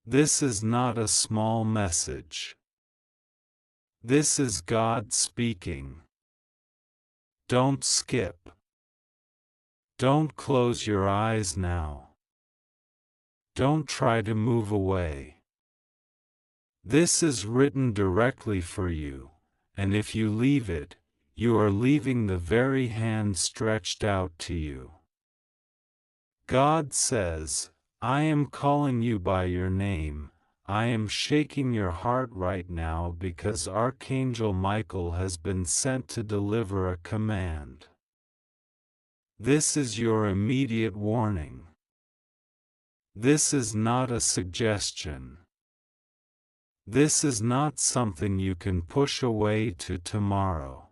This is not a small message. This is God speaking. Don't skip. Don't close your eyes now. Don't try to move away. This is written directly for you, and if you leave it, you are leaving the very hand stretched out to you. God says, I am calling you by your name. I am shaking your heart right now because Archangel Michael has been sent to deliver a command. This is your immediate warning. This is not a suggestion. This is not something you can push away to tomorrow.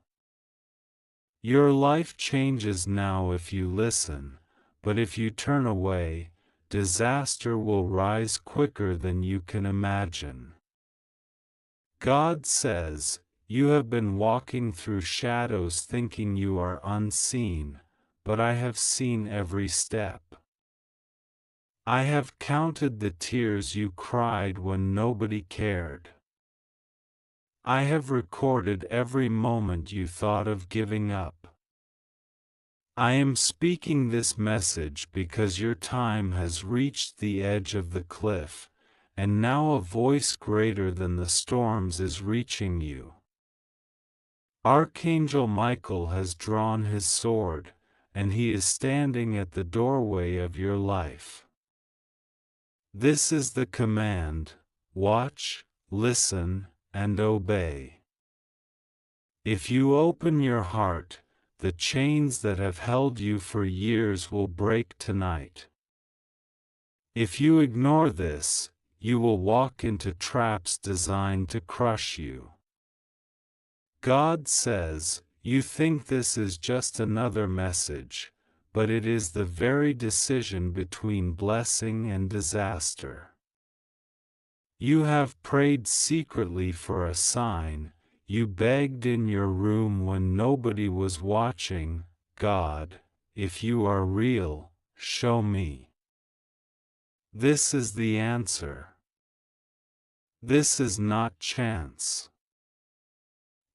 Your life changes now if you listen, but if you turn away, disaster will rise quicker than you can imagine. God says, you have been walking through shadows thinking you are unseen, but I have seen every step. I have counted the tears you cried when nobody cared. I have recorded every moment you thought of giving up. I am speaking this message because your time has reached the edge of the cliff, and now a voice greater than the storms is reaching you. Archangel Michael has drawn his sword, and he is standing at the doorway of your life. This is the command: watch, listen, and obey. If you open your heart, the chains that have held you for years will break tonight. If you ignore this, you will walk into traps designed to crush you. God says, you think this is just another message, but it is the very decision between blessing and disaster. You have prayed secretly for a sign, you begged in your room when nobody was watching, God, if you are real, show me. This is the answer. This is not chance.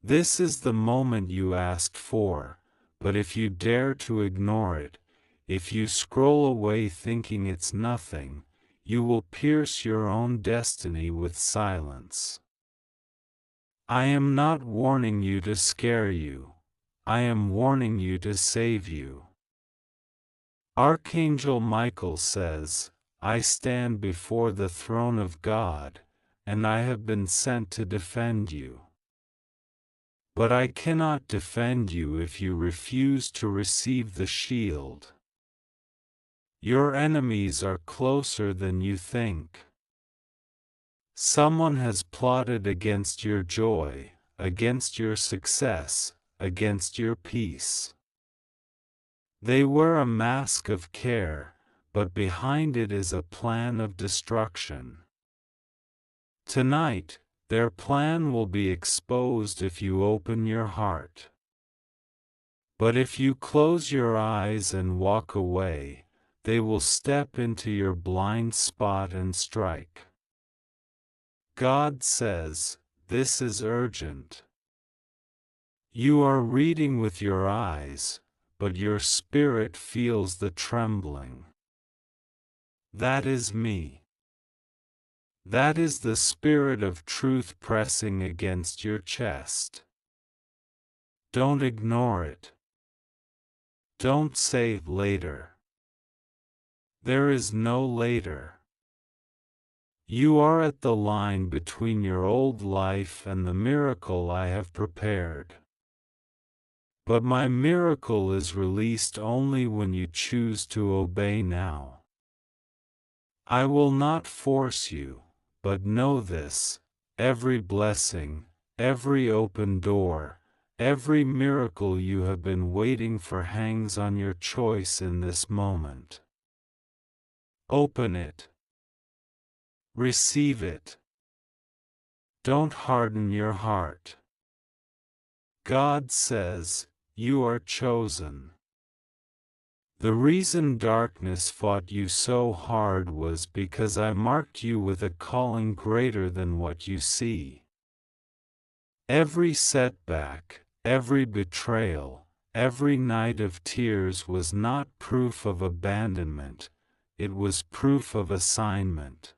This is the moment you asked for, but if you dare to ignore it, if you scroll away thinking it's nothing, you will pierce your own destiny with silence. I am not warning you to scare you. I am warning you to save you. Archangel Michael says, I stand before the throne of God, and I have been sent to defend you. But I cannot defend you if you refuse to receive the shield. Your enemies are closer than you think. Someone has plotted against your joy, against your success, against your peace. They wear a mask of care, but behind it is a plan of destruction. Tonight, their plan will be exposed if you open your heart. But if you close your eyes and walk away, they will step into your blind spot and strike. God says, this is urgent. You are reading with your eyes, but your spirit feels the trembling. That is me. That is the spirit of truth pressing against your chest. Don't ignore it. Don't say later. There is no later. You are at the line between your old life and the miracle I have prepared. But my miracle is released only when you choose to obey now. I will not force you, but know this: every blessing, every open door, every miracle you have been waiting for hangs on your choice in this moment. Open it. Receive it. Don't harden your heart. God says, you are chosen. The reason darkness fought you so hard was because I marked you with a calling greater than what you see. Every setback, every betrayal, every night of tears was not proof of abandonment, it was proof of assignment.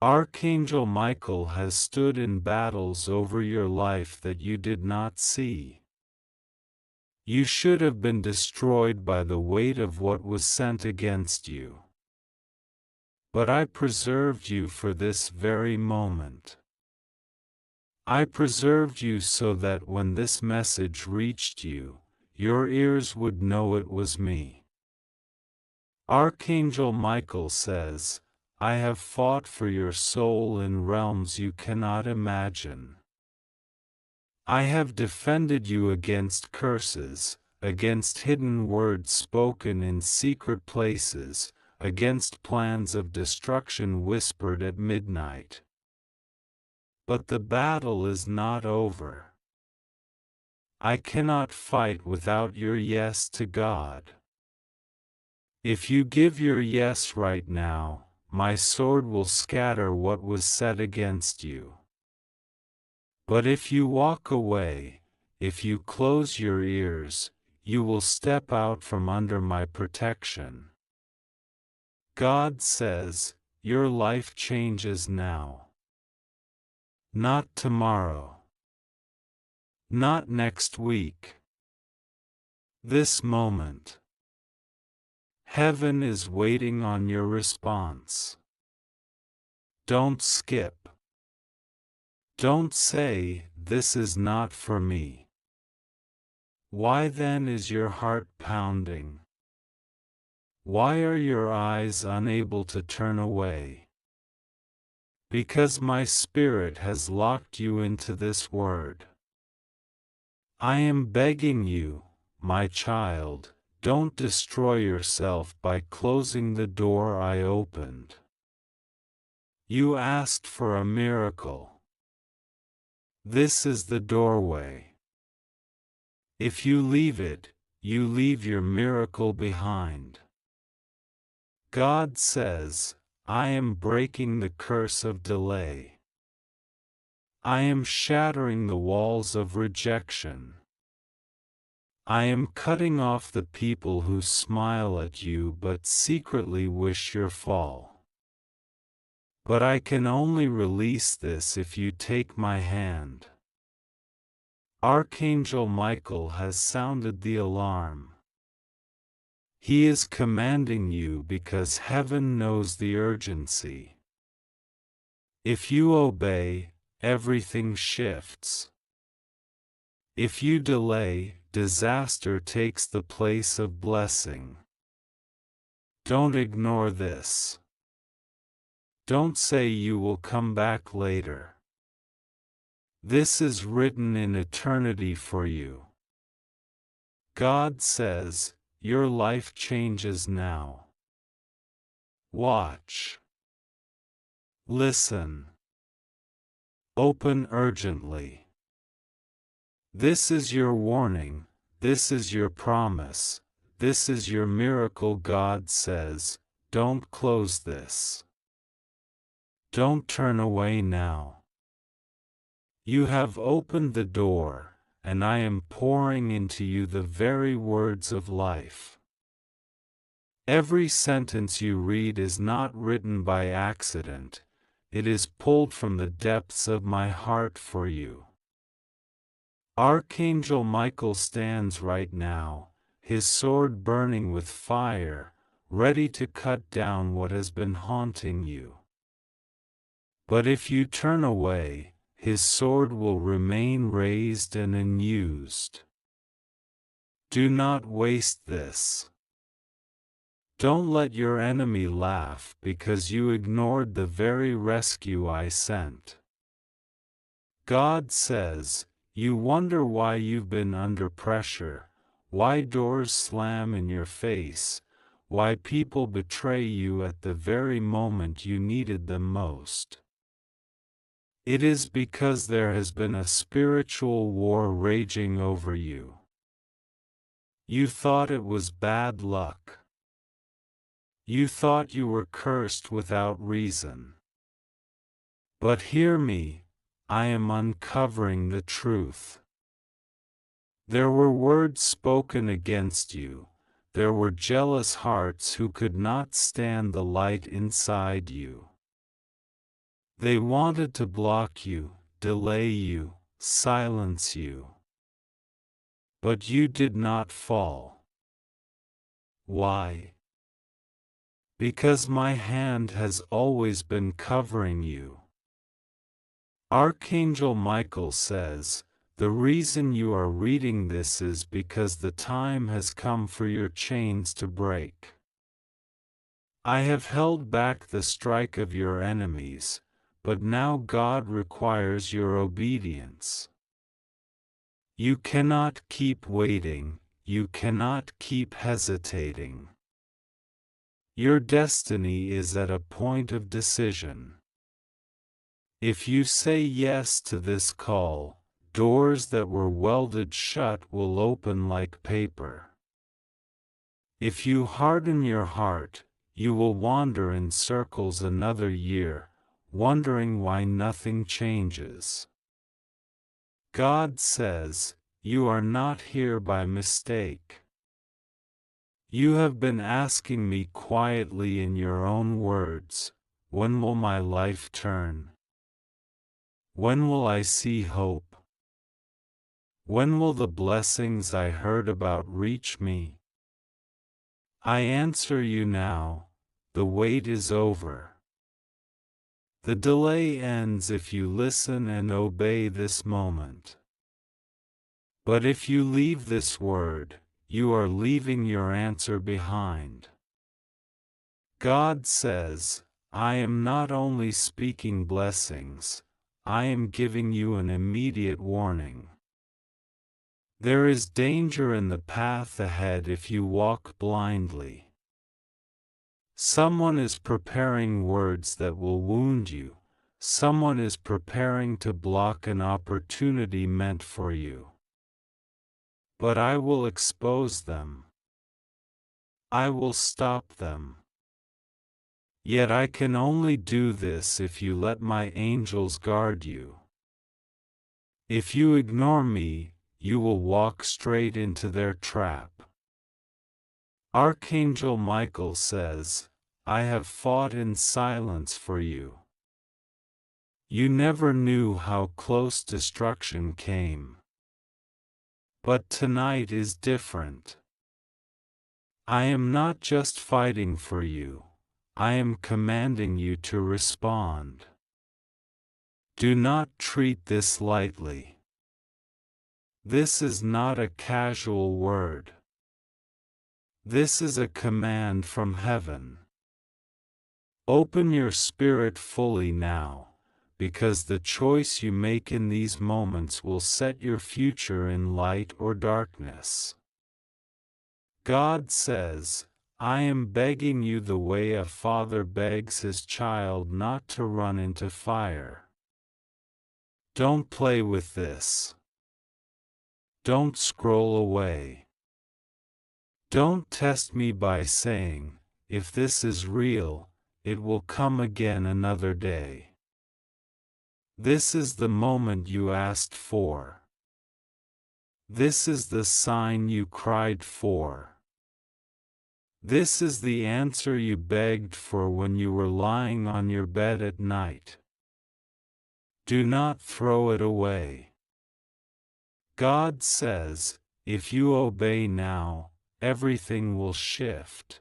Archangel Michael has stood in battles over your life that you did not see. You should have been destroyed by the weight of what was sent against you. But I preserved you for this very moment. I preserved you so that when this message reached you, your ears would know it was me. Archangel Michael says, I have fought for your soul in realms you cannot imagine. I have defended you against curses, against hidden words spoken in secret places, against plans of destruction whispered at midnight. But the battle is not over. I cannot fight without your yes to God. If you give your yes right now, my sword will scatter what was said against you. But if you walk away, if you close your ears, you will step out from under my protection. God says, your life changes now. Not tomorrow. Not next week. This moment. Heaven is waiting on your response. Don't skip. Don't say, this is not for me. Why then is your heart pounding? Why are your eyes unable to turn away? Because my spirit has locked you into this word. I am begging you, my child, don't destroy yourself by closing the door I opened. You asked for a miracle. This is the doorway. If you leave it, you leave your miracle behind. God says, I am breaking the curse of delay. I am shattering the walls of rejection. I am cutting off the people who smile at you but secretly wish your fall. But I can only release this if you take my hand. Archangel Michael has sounded the alarm. He is commanding you because heaven knows the urgency. If you obey, everything shifts. If you delay, disaster takes the place of blessing. Don't ignore this. Don't say you will come back later. This is written in eternity for you. God says, your life changes now. Watch. Listen. Open urgently. This is your warning, this is your promise, this is your miracle. God says, don't close this. Don't turn away now. You have opened the door, and I am pouring into you the very words of life. Every sentence you read is not written by accident, it is pulled from the depths of my heart for you. Archangel Michael stands right now, his sword burning with fire, ready to cut down what has been haunting you. But if you turn away, his sword will remain raised and unused. Do not waste this. Don't let your enemy laugh because you ignored the very rescue I sent. God says, you wonder why you've been under pressure, why doors slam in your face, why people betray you at the very moment you needed them most. It is because there has been a spiritual war raging over you. You thought it was bad luck. You thought you were cursed without reason. But hear me, I am uncovering the truth. There were words spoken against you. There were jealous hearts who could not stand the light inside you. They wanted to block you, delay you, silence you. But you did not fall. Why? Because my hand has always been covering you. Archangel Michael says, the reason you are reading this is because the time has come for your chains to break. I have held back the strike of your enemies, but now God requires your obedience. You cannot keep waiting, you cannot keep hesitating. Your destiny is at a point of decision. If you say yes to this call, doors that were welded shut will open like paper. If you harden your heart, you will wander in circles another year, wondering why nothing changes. God says, you are not here by mistake. You have been asking me quietly in your own words, when will my life turn? When will I see hope? When will the blessings I heard about reach me? I answer you now, the wait is over. The delay ends if you listen and obey this moment. But if you leave this word, you are leaving your answer behind. God says, I am not only speaking blessings, I am giving you an immediate warning. There is danger in the path ahead if you walk blindly. Someone is preparing words that will wound you. Someone is preparing to block an opportunity meant for you. But I will expose them. I will stop them. Yet I can only do this if you let my angels guard you. If you ignore me, you will walk straight into their trap. Archangel Michael says, I have fought in silence for you. You never knew how close destruction came. But tonight is different. I am not just fighting for you, I am commanding you to respond. Do not treat this lightly. This is not a casual word. This is a command from heaven. Open your spirit fully now, because the choice you make in these moments will set your future in light or darkness. God says, I am begging you the way a father begs his child not to run into fire. Don't play with this. Don't scroll away. Don't test me by saying, if this is real, it will come again another day. This is the moment you asked for. This is the sign you cried for. This is the answer you begged for when you were lying on your bed at night. Do not throw it away. God says, if you obey now, everything will shift.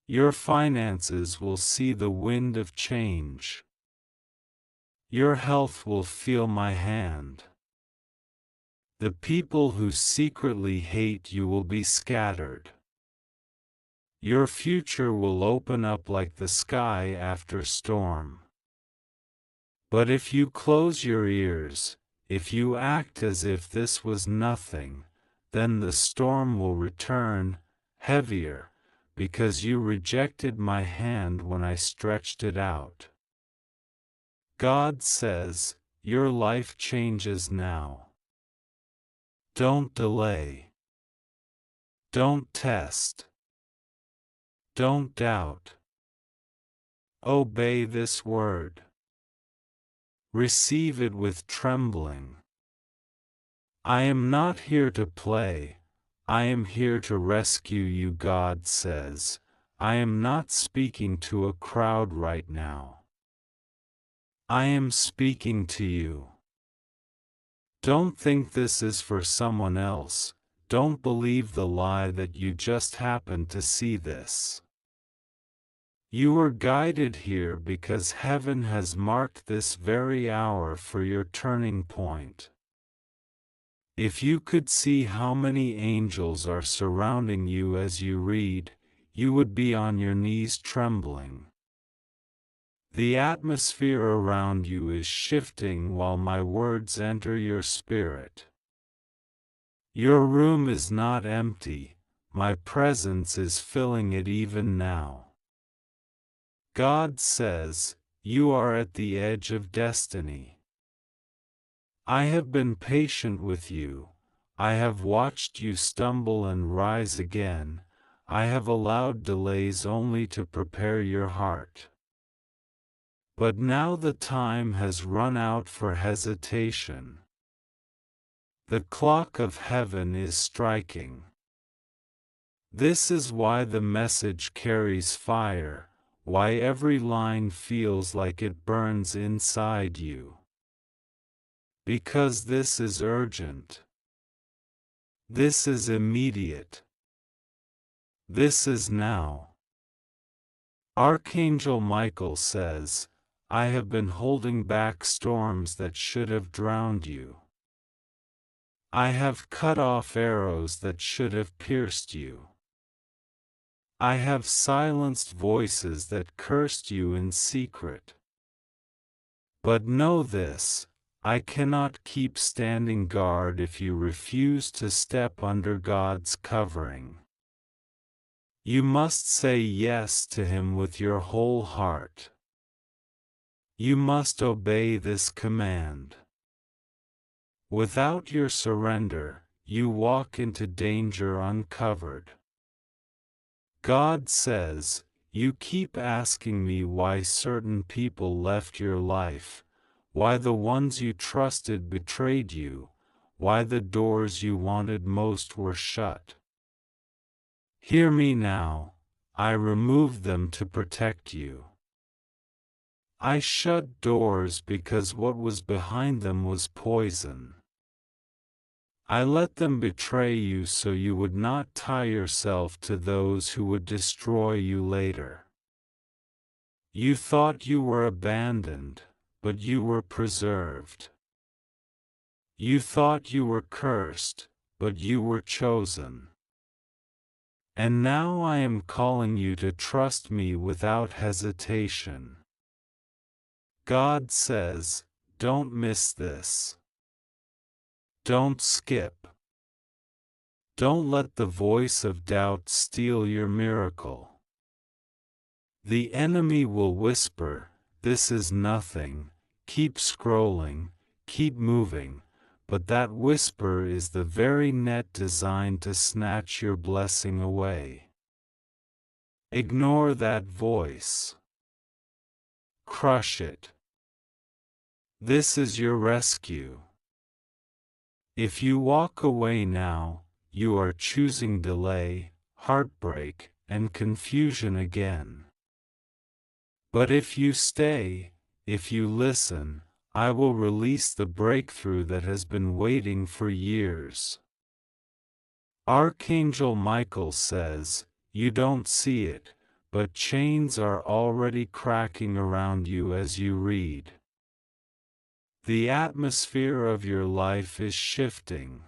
Your finances will see the wind of change. Your health will feel my hand. The people who secretly hate you will be scattered. Your future will open up like the sky after storm. But if you close your ears, if you act as if this was nothing, then the storm will return, heavier, because you rejected my hand when I stretched it out. God says, your life changes now. Don't delay. Don't test. Don't doubt. Obey this word. Receive it with trembling. I am not here to play. I am here to rescue you, God says. I am not speaking to a crowd right now. I am speaking to you. Don't think this is for someone else. Don't believe the lie that you just happened to see this. You were guided here because heaven has marked this very hour for your turning point. If you could see how many angels are surrounding you as you read, you would be on your knees trembling. The atmosphere around you is shifting while my words enter your spirit. Your room is not empty, my presence is filling it even now. God says, you are at the edge of destiny. I have been patient with you. I have watched you stumble and rise again. I have allowed delays only to prepare your heart. But now the time has run out for hesitation. The clock of heaven is striking. This is why the message carries fire, why every line feels like it burns inside you. Because this is urgent. This is immediate. This is now. Archangel Michael says, I have been holding back storms that should have drowned you. I have cut off arrows that should have pierced you. I have silenced voices that cursed you in secret. But know this, I cannot keep standing guard if you refuse to step under God's covering. You must say yes to Him with your whole heart. You must obey this command. Without your surrender, you walk into danger uncovered. God says, you keep asking me why certain people left your life, why the ones you trusted betrayed you, why the doors you wanted most were shut. Hear me now, I removed them to protect you. I shut doors because what was behind them was poison. I let them betray you so you would not tie yourself to those who would destroy you later. You thought you were abandoned, but you were preserved. You thought you were cursed, but you were chosen. And now I am calling you to trust me without hesitation. God says, don't miss this. Don't skip. Don't let the voice of doubt steal your miracle. The enemy will whisper, this is nothing, keep scrolling, keep moving, but that whisper is the very net designed to snatch your blessing away. Ignore that voice. Crush it. This is your rescue. If you walk away now, you are choosing delay, heartbreak, and confusion again. But if you stay, if you listen, I will release the breakthrough that has been waiting for years. Archangel Michael says, you don't see it, but chains are already cracking around you as you read. The atmosphere of your life is shifting.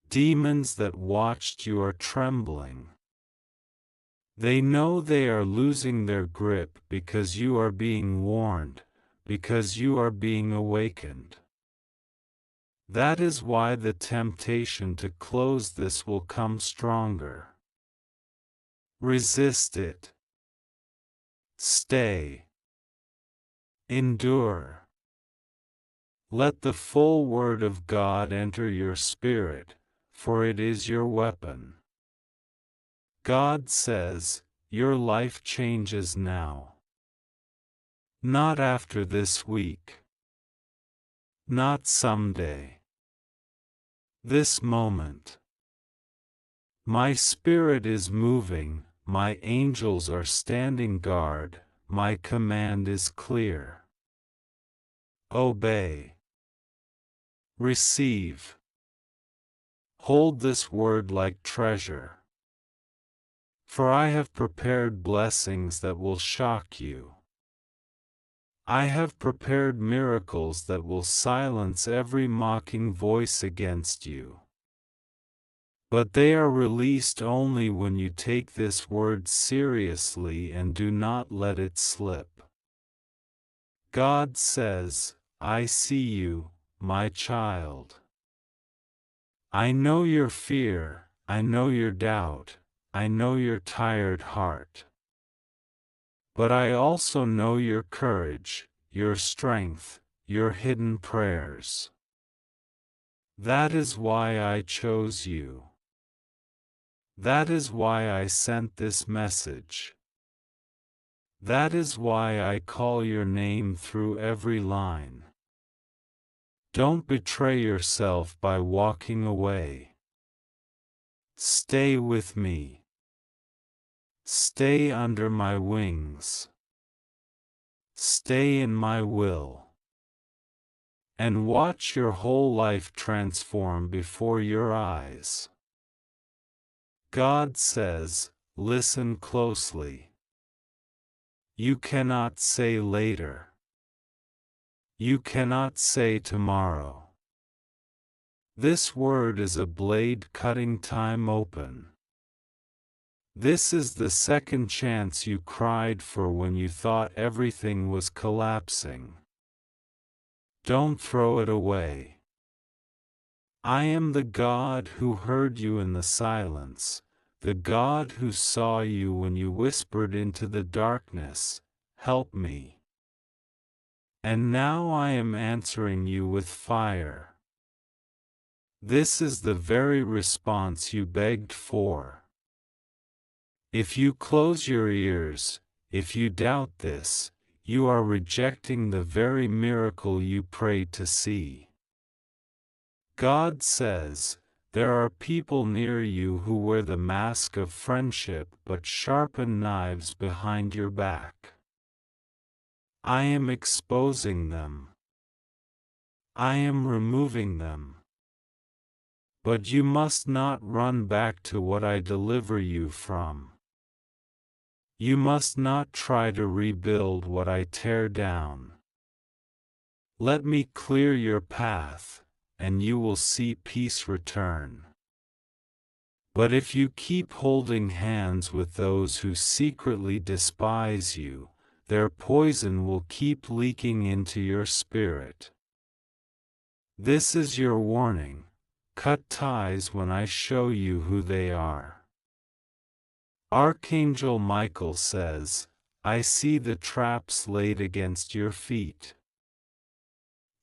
Demons that watched you are trembling. They know they are losing their grip because you are being warned, because you are being awakened. That is why the temptation to close this will come stronger. Resist it. Stay. Endure. Let the full Word of God enter your spirit, for it is your weapon. God says, your life changes now. Not after this week. Not someday. This moment. My spirit is moving, my angels are standing guard, my command is clear. Obey. Receive. Hold this word like treasure. For I have prepared blessings that will shock you. I have prepared miracles that will silence every mocking voice against you. But they are released only when you take this word seriously and do not let it slip. God says, I see you, my child. I know your fear, I know your doubt, I know your tired heart. But I also know your courage, your strength, your hidden prayers. That is why I chose you. That is why I sent this message. That is why I call your name through every line. Don't betray yourself by walking away. Stay with me. Stay under my wings. Stay in my will. And watch your whole life transform before your eyes. God says, listen closely. You cannot say later. You cannot say tomorrow. This word is a blade cutting time open. This is the second chance you cried for when you thought everything was collapsing. Don't throw it away. I am the God who heard you in the silence, the God who saw you when you whispered into the darkness, help me. And now I am answering you with fire. This is the very response you begged for. If you close your ears, if you doubt this, you are rejecting the very miracle you prayed to see. God says, there are people near you who wear the mask of friendship but sharpen knives behind your back. I am exposing them. I am removing them. But you must not run back to what I deliver you from. You must not try to rebuild what I tear down. Let me clear your path, and you will see peace return. But if you keep holding hands with those who secretly despise you, their poison will keep leaking into your spirit. This is your warning. Cut ties when I show you who they are. Archangel Michael says, I see the traps laid against your feet.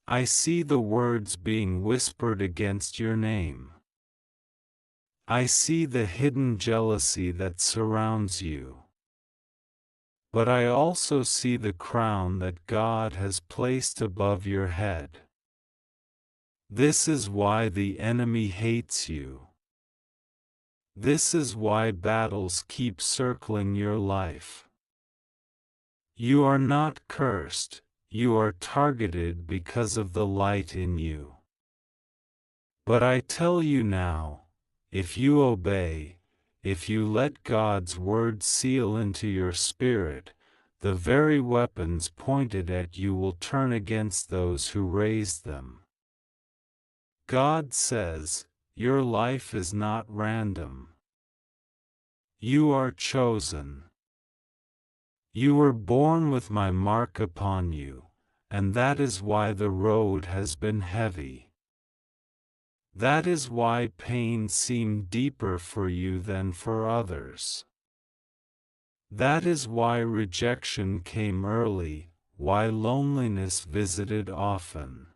I see the words being whispered against your name. I see the hidden jealousy that surrounds you. But I also see the crown that God has placed above your head. This is why the enemy hates you. This is why battles keep circling your life. You are not cursed, you are targeted because of the light in you. But I tell you now, if you obey, if you let God's word seal into your spirit, the very weapons pointed at you will turn against those who raised them. God says, your life is not random. You are chosen. You were born with my mark upon you, and that is why the road has been heavy. That is why pain seemed deeper for you than for others. That is why rejection came early, why loneliness visited often.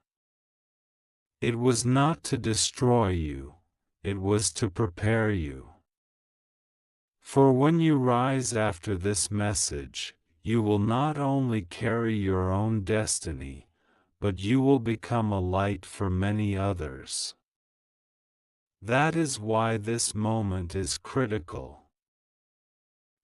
It was not to destroy you, it was to prepare you. For when you rise after this message, you will not only carry your own destiny, but you will become a light for many others. That is why this moment is critical.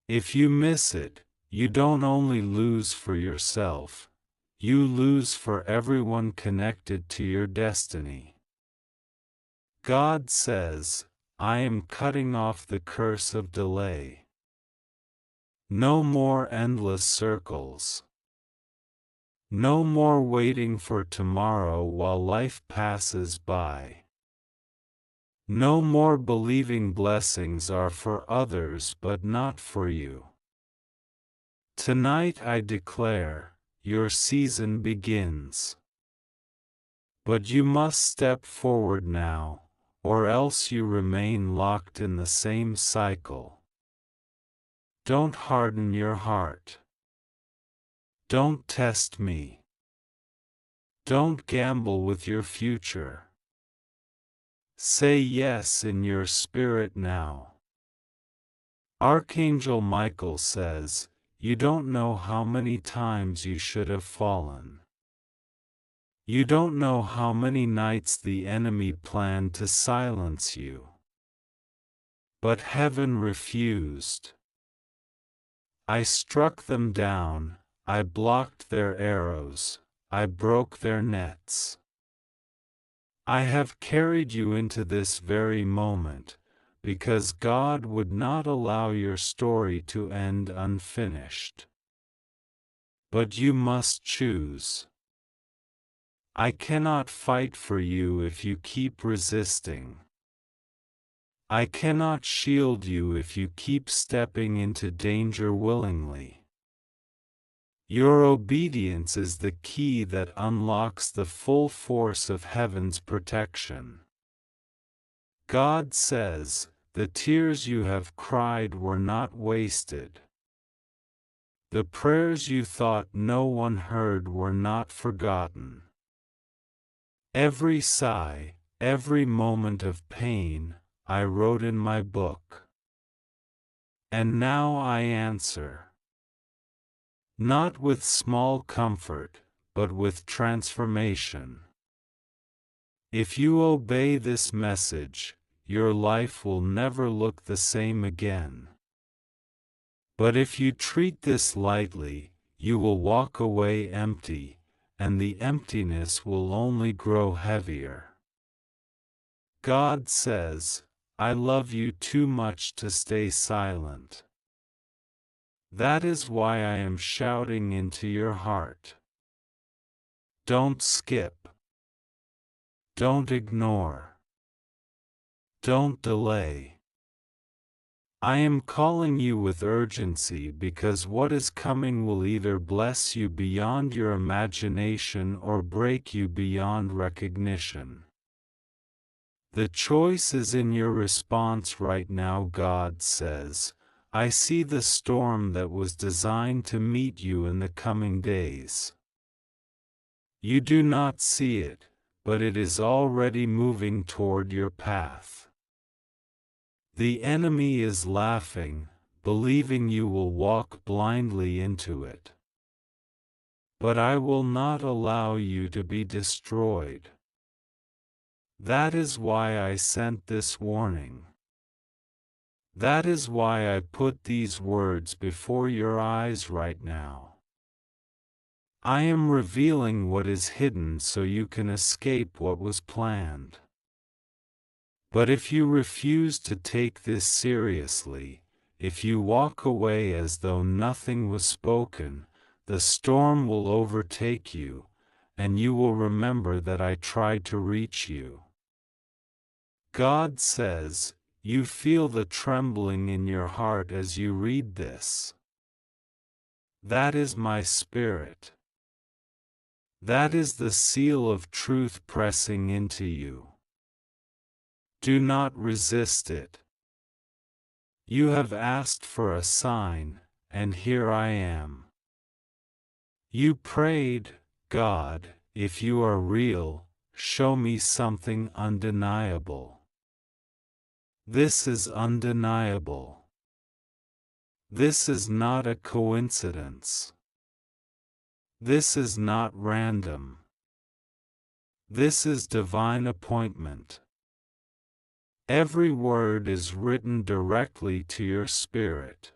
If you miss it, you don't only lose for yourself, you lose for everyone connected to your destiny. God says, I am cutting off the curse of delay. No more endless circles. No more waiting for tomorrow while life passes by. No more believing blessings are for others but not for you. Tonight I declare, your season begins. But you must step forward now, or else you remain locked in the same cycle. Don't harden your heart. Don't test me. Don't gamble with your future. Say yes in your spirit now. Archangel Michael says, you don't know how many times you should have fallen. You don't know how many nights the enemy planned to silence you. But heaven refused. I struck them down, I blocked their arrows, I broke their nets. I have carried you into this very moment, because God would not allow your story to end unfinished. But you must choose. I cannot fight for you if you keep resisting. I cannot shield you if you keep stepping into danger willingly. Your obedience is the key that unlocks the full force of heaven's protection. God says, the tears you have cried were not wasted. The prayers you thought no one heard were not forgotten. Every sigh, every moment of pain, I wrote in my book. And now I answer. Not with small comfort, but with transformation. If you obey this message, your life will never look the same again. But if you treat this lightly, you will walk away empty, and the emptiness will only grow heavier. God says, I love you too much to stay silent. That is why I am shouting into your heart. Don't skip. Don't ignore. Don't delay. I am calling you with urgency because what is coming will either bless you beyond your imagination or break you beyond recognition. The choice is in your response right now. God says, I see the storm that was designed to meet you in the coming days. You do not see it, but it is already moving toward your path. The enemy is laughing, believing you will walk blindly into it. But I will not allow you to be destroyed. That is why I sent this warning. That is why I put these words before your eyes right now. I am revealing what is hidden so you can escape what was planned. But if you refuse to take this seriously, if you walk away as though nothing was spoken, the storm will overtake you, and you will remember that I tried to reach you. God says, you feel the trembling in your heart as you read this. That is my spirit. That is the seal of truth pressing into you. Do not resist it. You have asked for a sign, and here I am. You prayed, God, if you are real, show me something undeniable. This is undeniable. This is not a coincidence. This is not random. This is divine appointment. Every word is written directly to your spirit.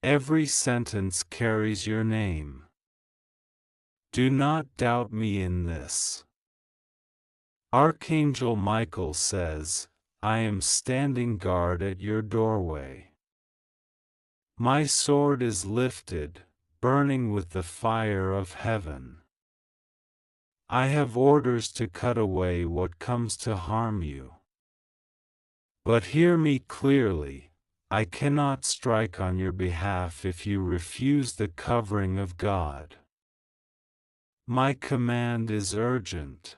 Every sentence carries your name. Do not doubt me in this. Archangel Michael says, I am standing guard at your doorway. My sword is lifted, burning with the fire of heaven. I have orders to cut away what comes to harm you. But hear me clearly, I cannot strike on your behalf if you refuse the covering of God. My command is urgent.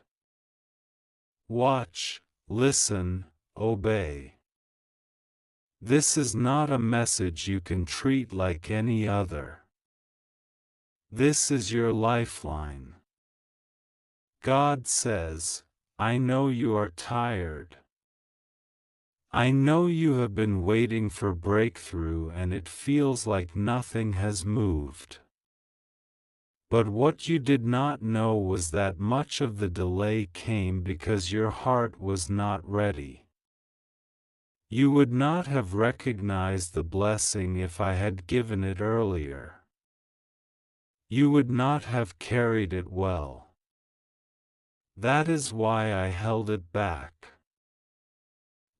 Watch, listen, obey. This is not a message you can treat like any other. This is your lifeline. God says, I know you are tired. I know you have been waiting for breakthrough and it feels like nothing has moved. But what you did not know was that much of the delay came because your heart was not ready. You would not have recognized the blessing if I had given it earlier. You would not have carried it well. That is why I held it back.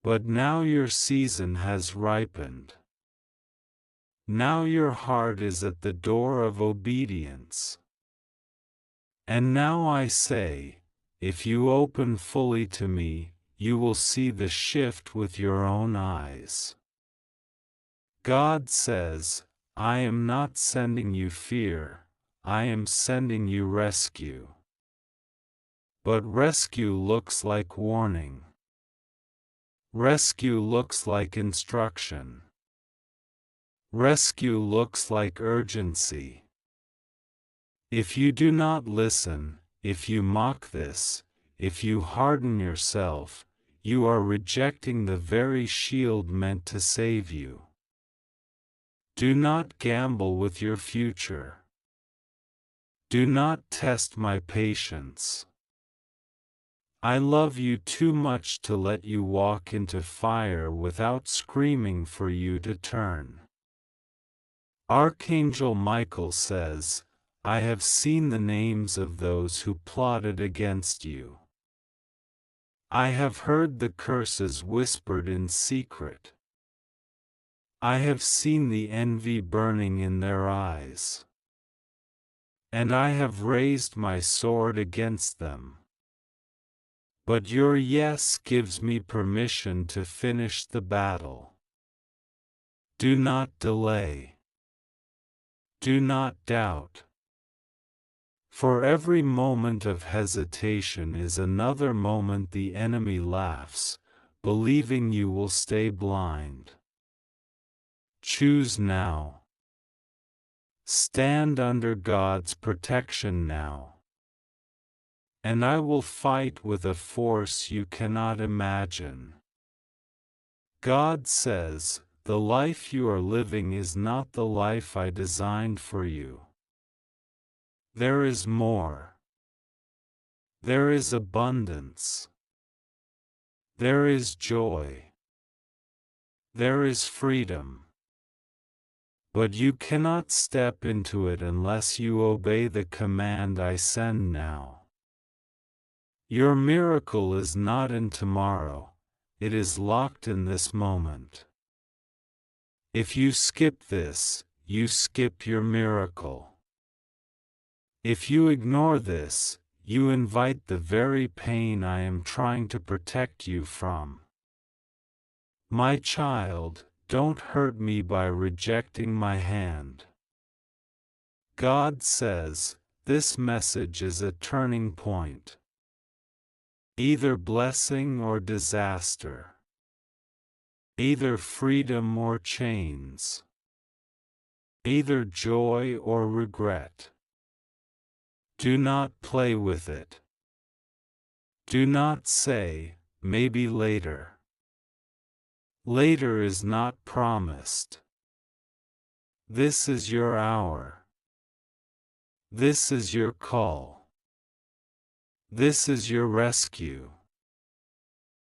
But now your season has ripened. Now your heart is at the door of obedience. And now I say, if you open fully to me, you will see the shift with your own eyes. God says, I am not sending you fear, I am sending you rescue. But rescue looks like warning. Rescue looks like instruction. Rescue looks like urgency. If you do not listen, if you mock this, if you harden yourself, you are rejecting the very shield meant to save you. Do not gamble with your future. Do not test my patience. I love you too much to let you walk into fire without screaming for you to turn. Archangel Michael says, I have seen the names of those who plotted against you. I have heard the curses whispered in secret. I have seen the envy burning in their eyes. And I have raised my sword against them. But your yes gives me permission to finish the battle. Do not delay. Do not doubt. For every moment of hesitation is another moment the enemy laughs, believing you will stay blind. Choose now. Stand under God's protection now. And I will fight with a force you cannot imagine. God says, the life you are living is not the life I designed for you. There is more. There is abundance. There is joy. There is freedom. But you cannot step into it unless you obey the command I send now. Your miracle is not in tomorrow, it is locked in this moment. If you skip this, you skip your miracle. If you ignore this, you invite the very pain I am trying to protect you from. My child, don't hurt me by rejecting my hand. God says, this message is a turning point. Either blessing or disaster. Either freedom or chains. Either joy or regret. Do not play with it. Do not say, maybe later. Later is not promised. This is your hour. This is your call. This is your rescue.